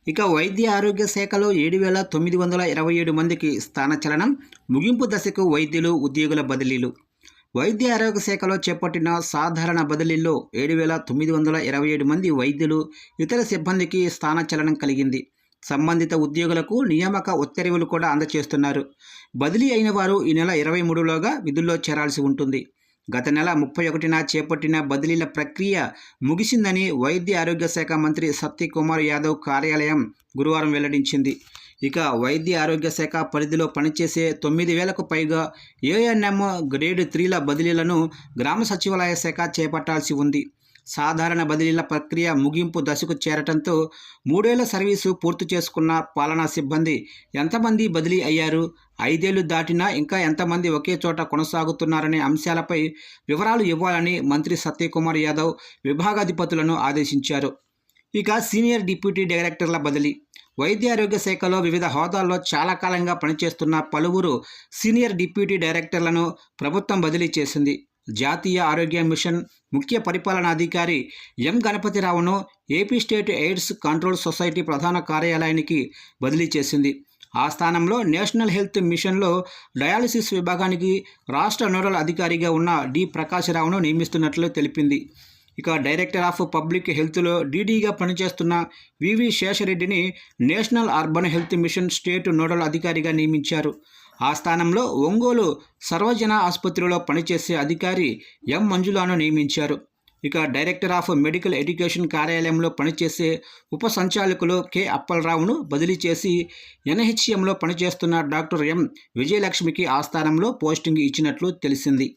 ఇక వైద్య ఆరోగ్య శాఖలో 7,927 మందికి స్థానచలనం, ముగింపు దశకు వైద్యులు, ఉద్యోగుల బదిలీలు. వైద్య ఆరోగ్య శాఖలో చేపట్టిన సాధారణ బదిలీల్లో 7,927 మంది వైద్యులు, ఇతర సిబ్బందికి స్థానచలనం కలిగింది. సంబంధిత ఉద్యోగులకు నియామక ఉత్తర్వులు కూడా అందజేస్తున్నారు. బదిలీ అయిన వారు ఈ నెల 23లోగా విధుల్లో చేరాల్సి ఉంటుంది. గత నెల 31న చేపట్టిన బదిలీల ప్రక్రియ ముగిసిందని వైద్య ఆరోగ్య శాఖ మంత్రి సత్యకుమార్ యాదవ్ కార్యాలయం గురువారం వెల్లడించింది. ఇక వైద్య ఆరోగ్య శాఖ పరిధిలో పనిచేసే 9,000కు పైగా ఏఎన్ఎం గ్రేడ్ 3ల బదిలీలను గ్రామ సచివాలయ శాఖ చేపట్టాల్సి ఉంది. సాధారణ బదిలీల ప్రక్రియ ముగింపు దశకు చేరటంతో 3 ఏళ్ల సర్వీసు పూర్తి చేసుకున్న పాలనా సిబ్బంది ఎంతమంది బదిలీ అయ్యారు, 5 ఏళ్లు దాటినా ఇంకా ఎంతమంది ఒకే చోట కొనసాగుతున్నారనే అంశాలపై వివరాలు ఇవ్వాలని మంత్రి సత్యకుమార్ యాదవ్ విభాగాధిపతులను ఆదేశించారు. ఇక సీనియర్ డిప్యూటీ డైరెక్టర్ల బదిలీ. వైద్య ఆరోగ్య శాఖలో వివిధ హోదాల్లో చాలా కాలంగా పనిచేస్తున్న పలువురు సీనియర్ డిప్యూటీ డైరెక్టర్లను ప్రభుత్వం బదిలీ చేసింది. జాతీయ ఆరోగ్య మిషన్ ముఖ్య పరిపాలనాధికారి ఎం గణపతిరావును AP state AIDS control society ప్రధాన కార్యాలయానికి బదిలీ చేసింది. ఆ స్థానంలో నేషనల్ హెల్త్ మిషన్లో డయాలసిస్ విభాగానికి రాష్ట్ర నోడల్ అధికారిగా ఉన్న డి ప్రకాశరావును నియమిస్తున్నట్లు తెలిపింది. ఇక డైరెక్టర్ ఆఫ్ పబ్లిక్ హెల్త్లో డీడీగా పనిచేస్తున్న వివి శేషరెడ్డిని national urban health mission state nodal అధికారిగా నియమించారు. ఆ స్థానంలో ఒంగోలు సర్వజన ఆసుపత్రిలో పనిచేసే అధికారి ఎం మంజులాను నియమించారు. ఇక డైరెక్టర్ ఆఫ్ మెడికల్ ఎడ్యుకేషన్ కార్యాలయంలో పనిచేసే ఉప సంచాలకులు కె అప్పలరావును బదిలీ చేసి ఎన్హెచ్ఎంలో పనిచేస్తున్న డాక్టర్ ఎం విజయలక్ష్మికి ఆ స్థానంలో పోస్టింగ్ ఇచ్చినట్లు తెలిసింది.